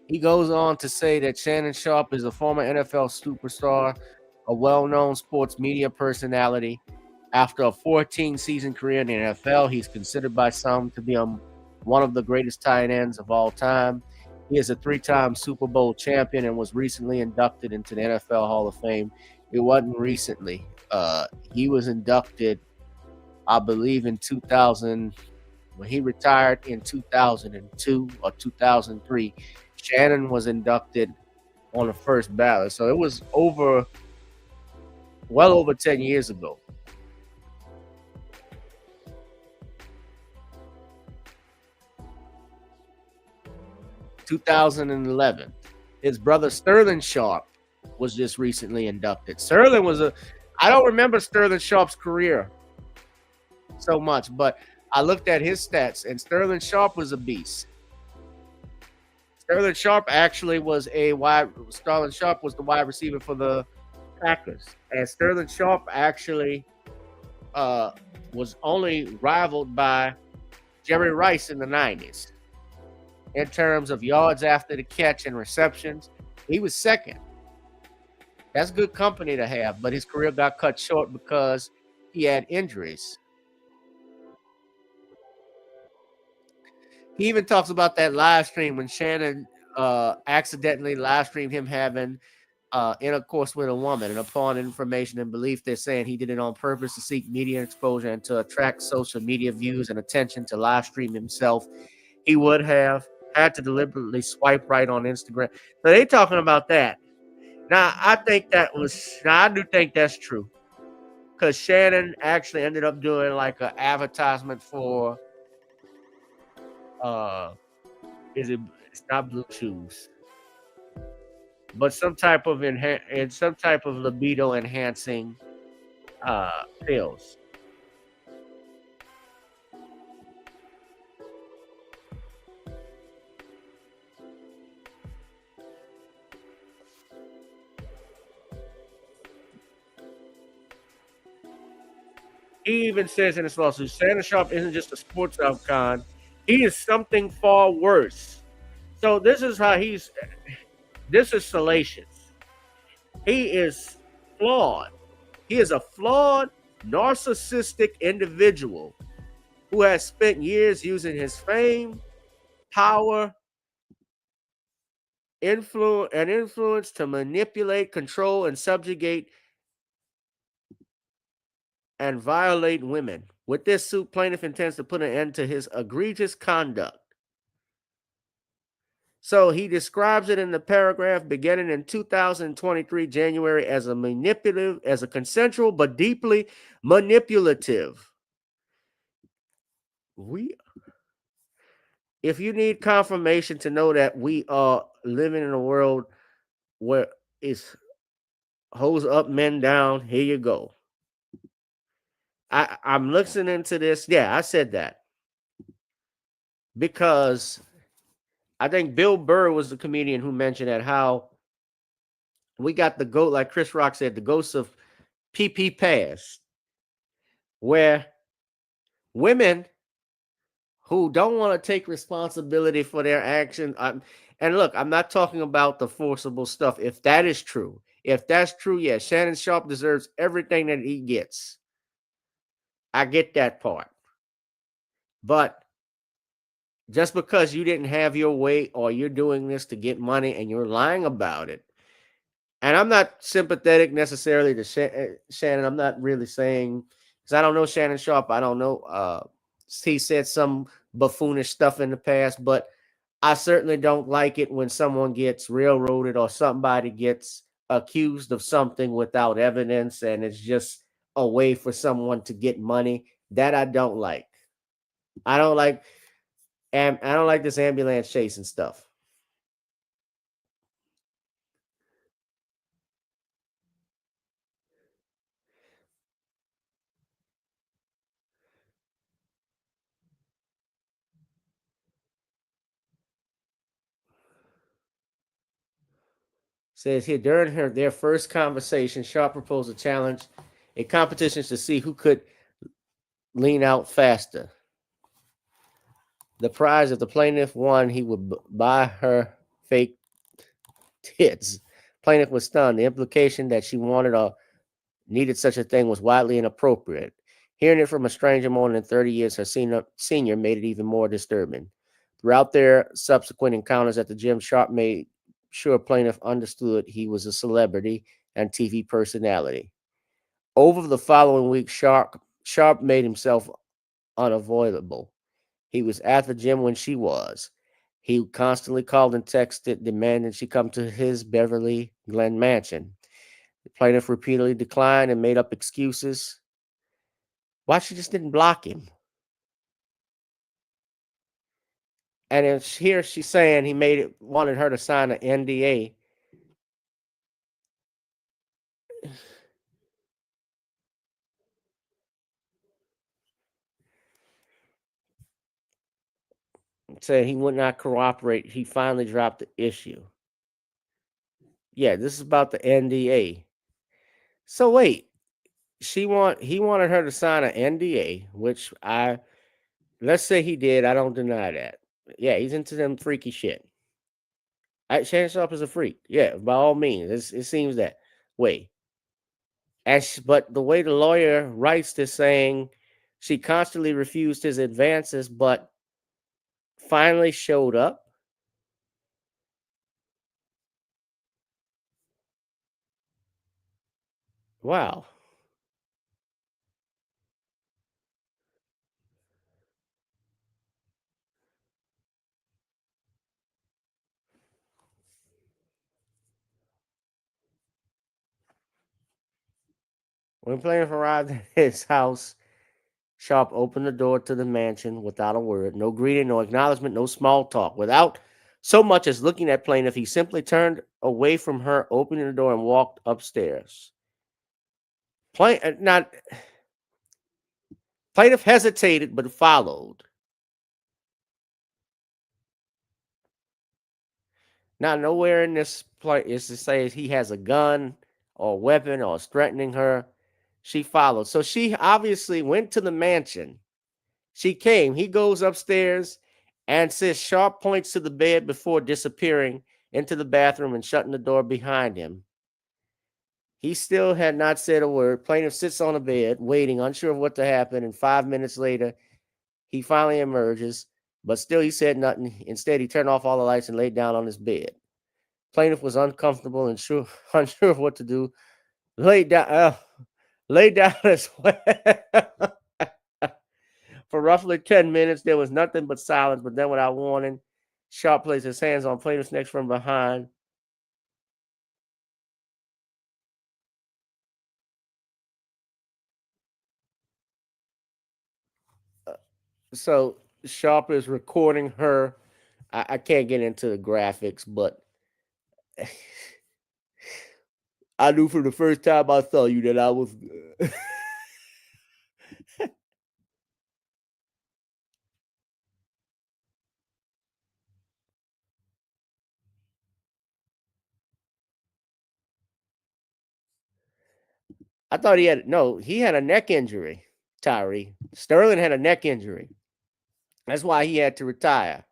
He goes on to say that Shannon Sharpe is a former NFL superstar, a well known sports media personality. After a 14-season career in the NFL, he's considered by some to be one of the greatest tight ends of all time. He is a three-time Super Bowl champion and was recently inducted into the NFL Hall of Fame. It wasn't recently. He was inducted, I believe, in 2000. When he retired in 2002 or 2003, Shannon was inducted on the first ballot. So it was well over 10 years ago. 2011. His brother Sterling Sharpe was just recently inducted. I don't remember Sterling Sharpe's career so much, but I looked at his stats, and Sterling Sharpe was a beast. Sterling Sharpe was the wide receiver for the Packers, and Sterling Sharpe actually was only rivaled by Jerry Rice in the 90s in terms of yards after the catch and receptions. He was second. That's good company to have, but his career got cut short because he had injuries. He even talks about that live stream when Shannon accidentally live streamed him having intercourse with a woman, and upon information and belief, they're saying he did it on purpose to seek media exposure and to attract social media views and attention to live stream himself. He would have had to deliberately swipe right on Instagram. So they talking about that. Now, I do think that's true. Because Shannon actually ended up doing like an advertisement for it's not Blue Chews, but some type of libido enhancing pills. He even says in his lawsuit, Shannon Sharpe isn't just a sports icon; he is something far worse. So this is salacious. He is flawed. He is a flawed, narcissistic individual who has spent years using his fame, power, influence to manipulate, control, and subjugate and violate women. With this suit, plaintiff intends to put an end to his egregious conduct. So he describes it in the paragraph beginning in 2023 January as a consensual but deeply manipulative. If you need confirmation to know that we are living in a world where it's hose up, men down, here you go. I'm listening to this. Yeah, I said that because I think Bill Burr was the comedian who mentioned that how we got the goat, like Chris Rock said, the ghosts of PP past, where women who don't want to take responsibility for their action. And look, I'm not talking about the forcible stuff. If that is true, yeah, Shannon Sharpe deserves everything that he gets. I get that part. But just because you didn't have your way or you're doing this to get money and you're lying about it, and I'm not sympathetic necessarily to Shannon. I'm not really saying, because I don't know Shannon Sharpe. I don't know. He said some buffoonish stuff in the past, but I certainly don't like it when someone gets railroaded or somebody gets accused of something without evidence and it's just a way for someone to get money. That I don't like. I don't like, and I don't like this ambulance chasing stuff. Says here during their first conversation, Sharp proposed a challenge, a competition to see who could lean out faster. The prize, if the plaintiff won, he would buy her fake tits. Plaintiff was stunned. The implication that she wanted or needed such a thing was widely inappropriate. Hearing it from a stranger more than 30 years, her senior made it even more disturbing. Throughout their subsequent encounters at the gym, Sharp made sure plaintiff understood he was a celebrity and TV personality. Over the following week, Sharp made himself unavoidable. He was at the gym when she was. He constantly called and texted, demanding she come to his Beverly Glen mansion. The plaintiff repeatedly declined and made up excuses. Why she just didn't block him? And here she's saying he wanted her to sign an NDA. Saying he would not cooperate. He finally dropped the issue. Yeah, this is about the NDA. So wait, he wanted her to sign an NDA, which let's say he did. I don't deny that. Yeah, he's into them freaky shit. Shannon Sharpe is a freak. Yeah, by all means, it seems that way. But the way the lawyer writes this, saying she constantly refused his advances, but finally showed up. Wow. When plaintiff arrived at his house, Sharp opened the door to the mansion without a word. No greeting, no acknowledgement, no small talk. Without so much as looking at plaintiff, he simply turned away from her, opening the door, and walked upstairs. Plaintiff hesitated but followed. Now, nowhere in this place is to say he has a gun or weapon or is threatening her. She followed. So she obviously went to the mansion. She came. He goes upstairs and says Sharp points to the bed before disappearing into the bathroom and shutting the door behind him. He still had not said a word. Plaintiff sits on the bed, waiting, unsure of what to happen, and 5 minutes later, he finally emerges, but still he said nothing. Instead, he turned off all the lights and laid down on his bed. Plaintiff was uncomfortable and unsure of what to do. Laid down as well. For roughly 10 minutes, there was nothing but silence, but then without warning, Sharp placed his hands on plaintiff's neck from behind. So Sharp is recording her. I can't get into the graphics, but I knew from the first time I saw you that I was. I thought he had a neck injury, Tyree. Sterling had a neck injury. That's why he had to retire.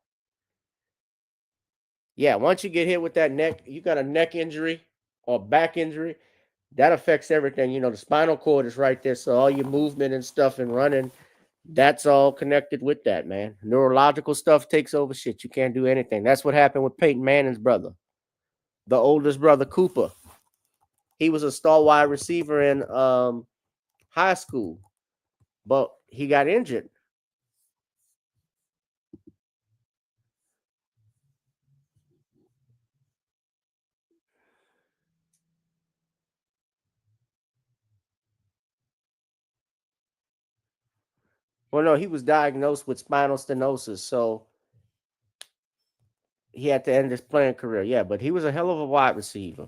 Yeah, once you get hit with that neck, you got a neck injury or back injury, that affects everything. The spinal cord is right there. So all your movement and stuff and running, that's all connected with that, man. Neurological stuff takes over shit. You can't do anything. That's what happened with Peyton Manning's brother, the oldest brother, Cooper. He was a star wide receiver in high school, but he got injured. Well, no, he was diagnosed with spinal stenosis, so he had to end his playing career. Yeah, but he was a hell of a wide receiver.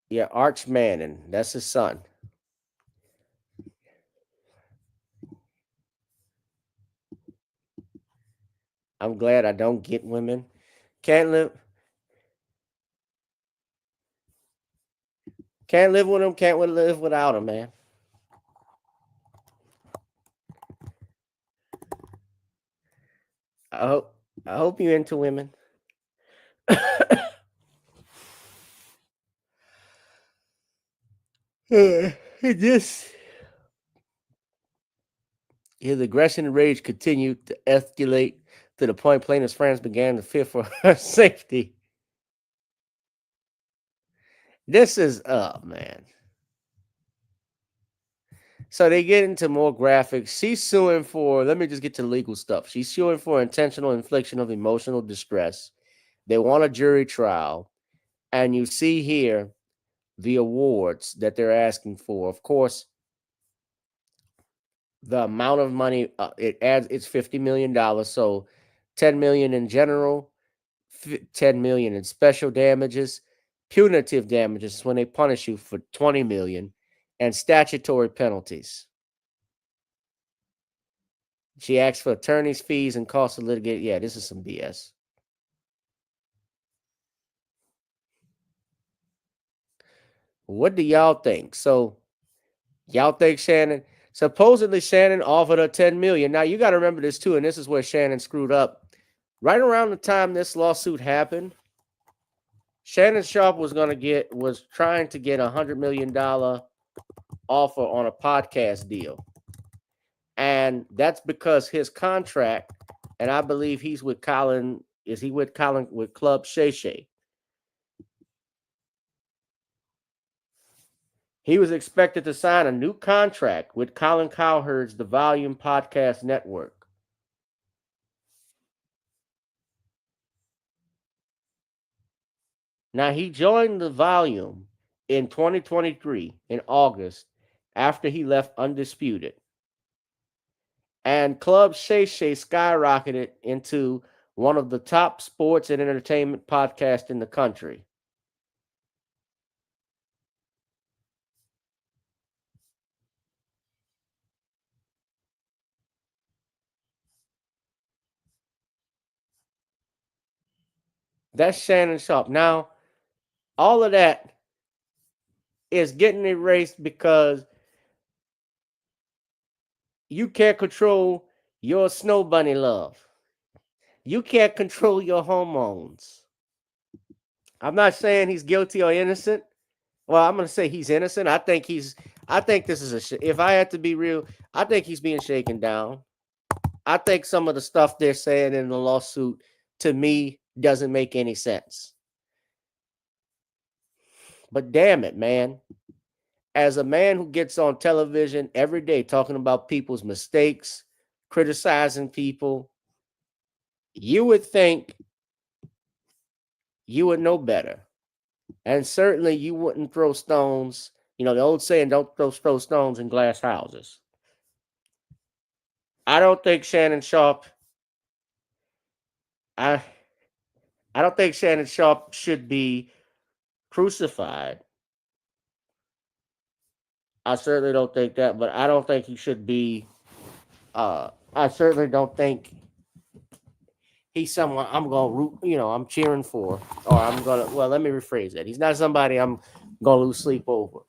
Yeah, Arch Manning. That's his son. I'm glad I don't get women. Can't live. Can't live with them. Can't live without them, man. I hope. I hope you into women. It just his aggression and rage continued to escalate to the point plaintiff's friends began to fear for her safety. This is man. So they get into more graphics. She's suing for, let me just get to the legal stuff. She's suing for intentional infliction of emotional distress. They want a jury trial. And you see here the awards that they're asking for. Of course, the amount of money it's $50 million. So 10 million in general, 10 million in special damages, punitive damages when they punish you for 20 million, and statutory penalties. She asked for attorney's fees and costs of litigate. Yeah, this is some BS. What do y'all think? So y'all think Shannon? Supposedly Shannon offered her 10 million. Now you got to remember this too, and this is where Shannon screwed up. Right around the time this lawsuit happened, Shannon Sharpe was trying to get $100 million offer on a podcast deal. And that's because his contract, and I believe he's with Colin, is he with Colin with Club Shay Shay? He was expected to sign a new contract with Colin Cowherd's The Volume Podcast Network. Now, he joined The Volume in 2023 in August after he left Undisputed. And Club Shay Shay skyrocketed into one of the top sports and entertainment podcasts in the country. That's Shannon Sharpe. Now, all of that is getting erased because you can't control your snow bunny love. You can't control your hormones. I'm not saying he's guilty or innocent. Well, I'm going to say he's innocent. I think this is if I had to be real, I think he's being shaken down. I think some of the stuff they're saying in the lawsuit to me doesn't make any sense. But damn it, man. As a man who gets on television every day talking about people's mistakes, criticizing people, you would think you would know better. And certainly you wouldn't throw stones. You know, the old saying, don't throw stones in glass houses. I don't think Shannon Sharpe, I don't think Shannon Sharpe should be crucified. I certainly don't think that, but I don't think he should be, I certainly don't think he's someone I'm going to root, I'm cheering for, or I'm going to, well, let me rephrase that. He's not somebody I'm going to lose sleep over.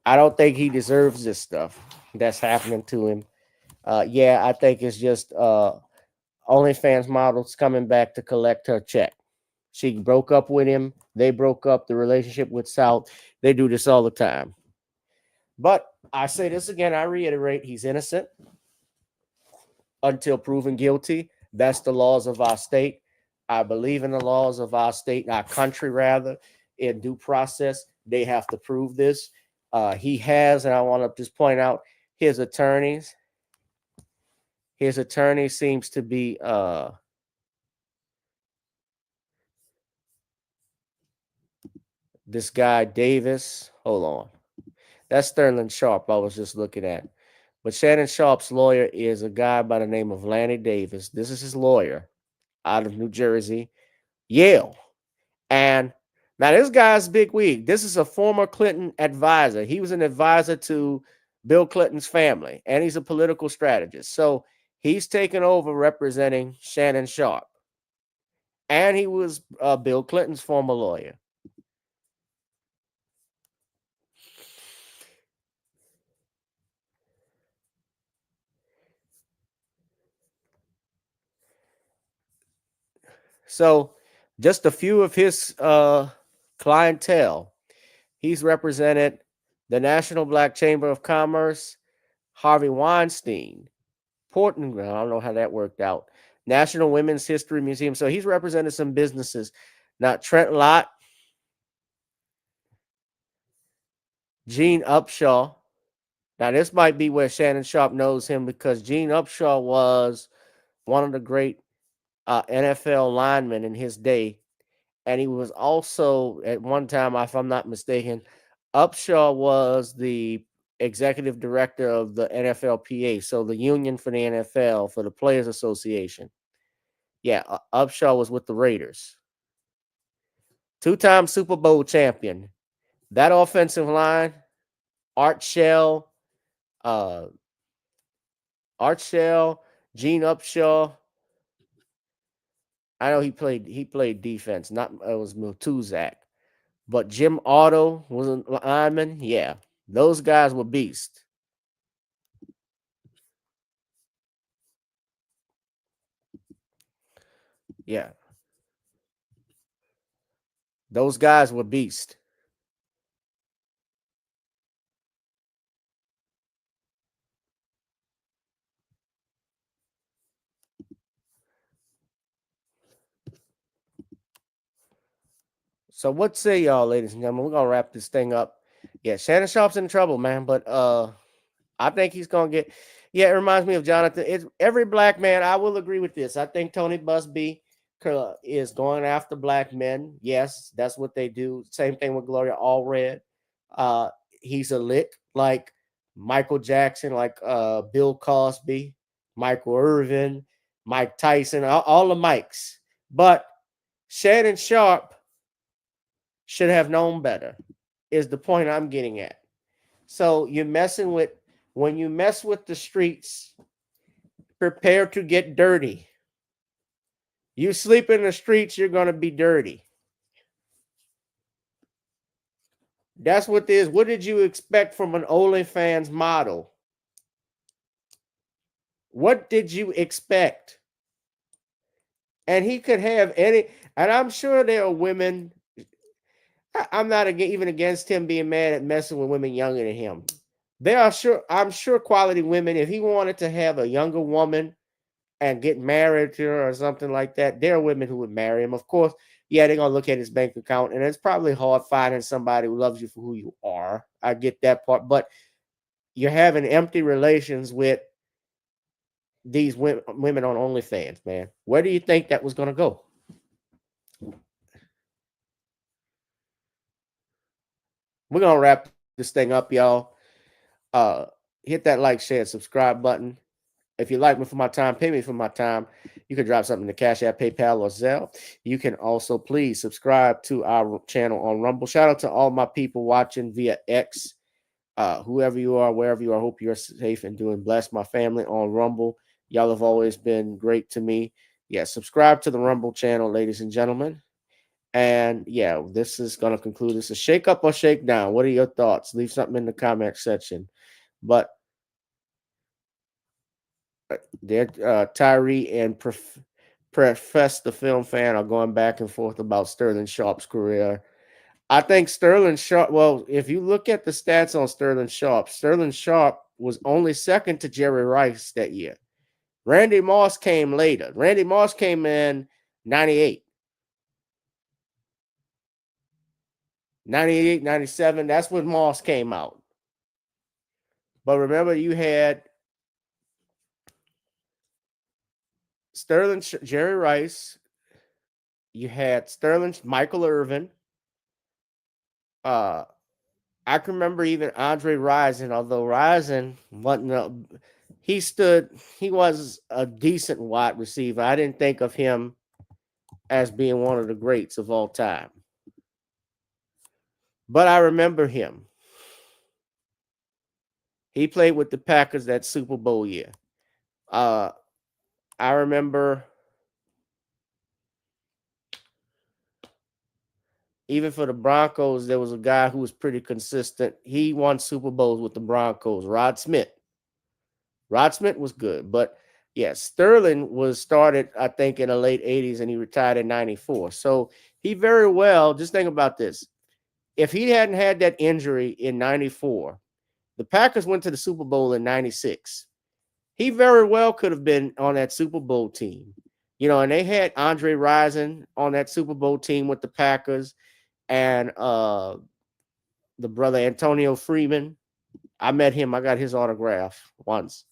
I don't think he deserves this stuff that's happening to him. Yeah, I think it's just OnlyFans models coming back to collect her check. She broke up with him. They broke up the relationship with South. They do this all the time. But I say this again, I reiterate, he's innocent until proven guilty. That's the laws of our state. I believe in the laws of our state, our country rather, in due process. They have to prove this. He has, and I want to just point out his attorneys. His attorney seems to be this guy Davis. Hold on. That's Sterling Sharpe I was just looking at. But Shannon Sharpe's lawyer is a guy by the name of Lanny Davis. This is his lawyer out of New Jersey, Yale. And now this guy's big wig. This is a former Clinton advisor. He was an advisor to Bill Clinton's family, and he's a political strategist. So he's taken over representing Shannon Sharpe, and he was Bill Clinton's former lawyer. So just a few of his clientele. He's represented the National Black Chamber of Commerce, Harvey Weinstein, Portland, I don't know how that worked out, National Women's History Museum. So he's represented some businesses. Now, Trent Lott, Gene Upshaw. Now, this might be where Shannon Sharpe knows him because Gene Upshaw was one of the great NFL linemen in his day. And he was also, at one time, if I'm not mistaken, Upshaw was the executive director of the NFLPA, so the union for the NFL, for the Players Association. Yeah, Upshaw was with the Raiders. Two-time Super Bowl champion. That offensive line, Art Shell, uh, Gene Upshaw. I know he played defense. Not it was Miltuzak, but Jim Otto was a lineman. Yeah, those guys were beasts. Yeah, those guys were beasts. So what say y'all, ladies and gentlemen? We're gonna wrap this thing up. Yeah, Shannon Sharp's in trouble, man. But I think he's gonna get. Yeah, it reminds me of Jonathan. It's every black man. I will agree with this. I think Tony Busby is going after black men. Yes, that's what they do. Same thing with Gloria Allred. Uh, he's a lick like Michael Jackson, like Bill Cosby, Michael Irvin, Mike Tyson, all the Mikes. But Shannon Sharp should have known better. Is the point I'm getting at. So you're messing with when you mess with the streets, prepare to get dirty. You sleep in the streets, you're gonna be dirty. That's what this. What did you expect from an OnlyFans model? What did you expect? And he could have any, and I'm sure there are women. I'm not even against him being mad at messing with women younger than him. There are I'm sure quality women. If he wanted to have a younger woman and get married to her or something like that, there are women who would marry him. Of course, yeah, they're gonna look at his bank account, and it's probably hard finding somebody who loves you for who you are. I get that part, but you're having empty relations with these women on OnlyFans, man. Where do you think that was gonna go? We're gonna wrap this thing up, y'all. Uh, hit that like, share, subscribe button. If you like me for my time, pay me for my time. You can drop something to Cash App, PayPal, or Zelle. You can also please subscribe to our channel on Rumble. Shout out to all my people watching via X. Whoever you are, wherever you are, I hope you're safe and doing blessed. My family on Rumble, y'all have always been great to me. Yeah, subscribe to the Rumble channel, ladies and gentlemen. And yeah, this is going to conclude. This is Shake Up or Shake Down. What are your thoughts? Leave something in the comment section. But there, Tyree and Profess the film fan are going back and forth about Sterling Sharpe's career. I think Sterling Sharpe, well, if you look at the stats on Sterling Sharpe was only second to Jerry Rice that year. Randy Moss came later. Randy Moss came in 98. 98, 97. That's when Moss came out. But remember, you had Jerry Rice. You had Michael Irvin. I can remember even Andre Rison, although Rison wasn't he was a decent wide receiver. I didn't think of him as being one of the greats of all time. But I remember him. He played with the Packers that Super Bowl year. I remember even for the Broncos, there was a guy who was pretty consistent. He won Super Bowls with the Broncos, Rod Smith. Rod Smith was good, but yeah, Sterling was started, I think, in the late 80s and he retired in 94. So he very well, just think about this. If he hadn't had that injury in 94, the Packers went to the Super Bowl in 96. He very well could have been on that Super Bowl team. You know, and they had Andre Rison on that Super Bowl team with the Packers and the brother Antonio Freeman. I met him. I got his autograph once.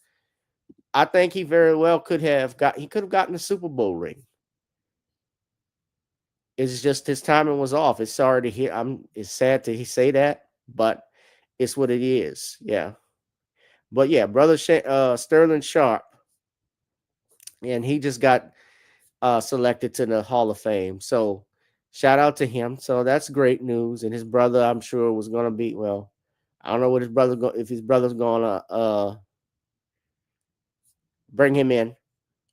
I think he very well could have gotten a Super Bowl ring. It's just his timing was off. It's sorry to hear. It's sad to say that, but it's what it is. Yeah. But yeah, brother Sterling Sharpe, and he just got selected to the Hall of Fame. So shout out to him. So that's great news. And his brother, I'm sure, was gonna be well. I don't know what his brother if his brother's gonna bring him in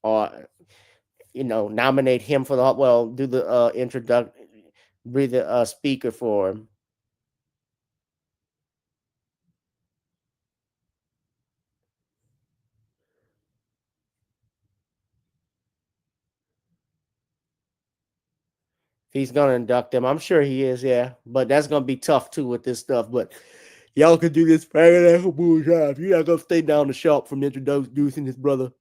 or nominate him for the do the introduction, be the speaker for him. If he's gonna induct him, I'm sure he is, yeah. But that's gonna be tough too with this stuff. But y'all can do this financial bullshit. You're not gonna stay down the shop from introducing his brother.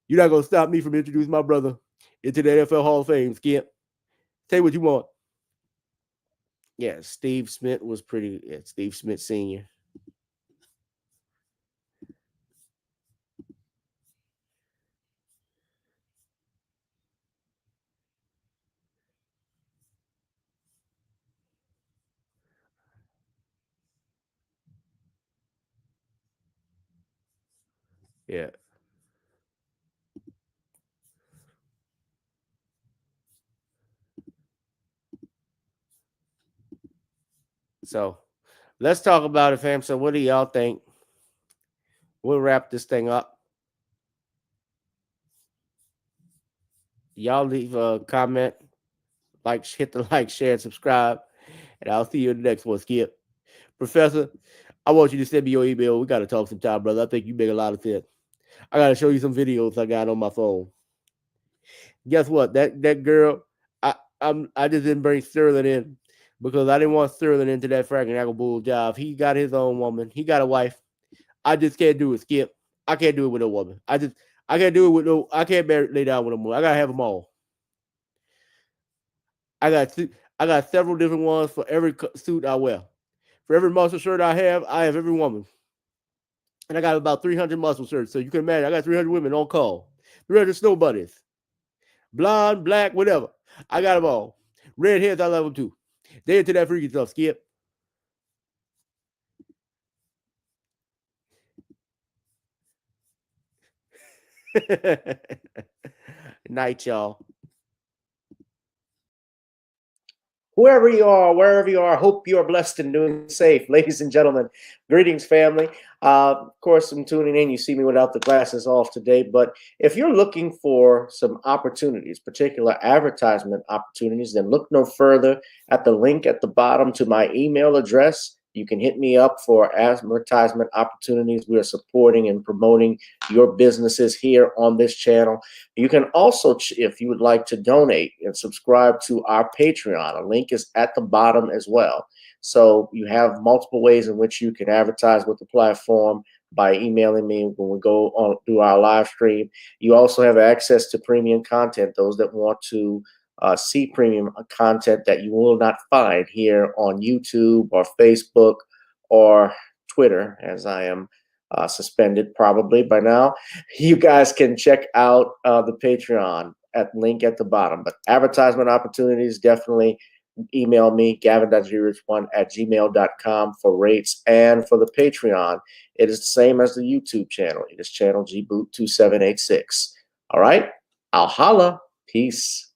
You're not gonna stop me from introducing my brother into the NFL Hall of Fame, Skip. Say what you want. Yeah, Steve Smith was pretty. Yeah, Steve Smith Sr. Yeah. So let's talk about it, fam. So what do y'all think? We'll wrap this thing up. Y'all leave a comment, hit the like, share, and subscribe. And I'll see you in the next one, Skip. Professor, I want you to send me your email. We got to talk sometime, brother. I think you make a lot of sense. I got to show you some videos I got on my phone. Guess what? That girl, I just didn't bring Sterling in because I didn't want Sterling into that fracking bull job. He got his own woman. He got a wife. I just can't do it, Skip. I can't do it with a woman. I can't do it with no. I can't lay down with a woman. I gotta have them all. I got several different ones for every suit I wear. For every muscle shirt I have every woman. And I got about 300 muscle shirts. So you can imagine, I got 300 women on call. 300 snow bunnies. Blonde, black, whatever. I got them all. Redheads, I love them too. They into that freaky stuff, Skip. Night, y'all. Whoever you are, wherever you are, hope you are blessed and doing safe. Ladies and gentlemen, greetings, family. Of course, I'm tuning in. You see me without the glasses off today. But if you're looking for some opportunities, particular advertisement opportunities, then look no further at the link at the bottom to my email address. You can hit me up for advertisement opportunities. We are supporting and promoting your businesses here on this channel. You can also, if you would like to donate and subscribe to our Patreon, a link is at the bottom as well. So you have multiple ways in which you can advertise with the platform by emailing me when we go on through our live stream. You also have access to premium content, those that want to see premium content that you will not find here on YouTube or Facebook or Twitter, as I am suspended probably by now. You guys can check out the Patreon at link at the bottom. But advertisement opportunities, definitely email me, gavin.grich1@gmail.com for rates. And for the Patreon, it is the same as the YouTube channel. It is channel gboot2786. All right, I'll holla. Peace.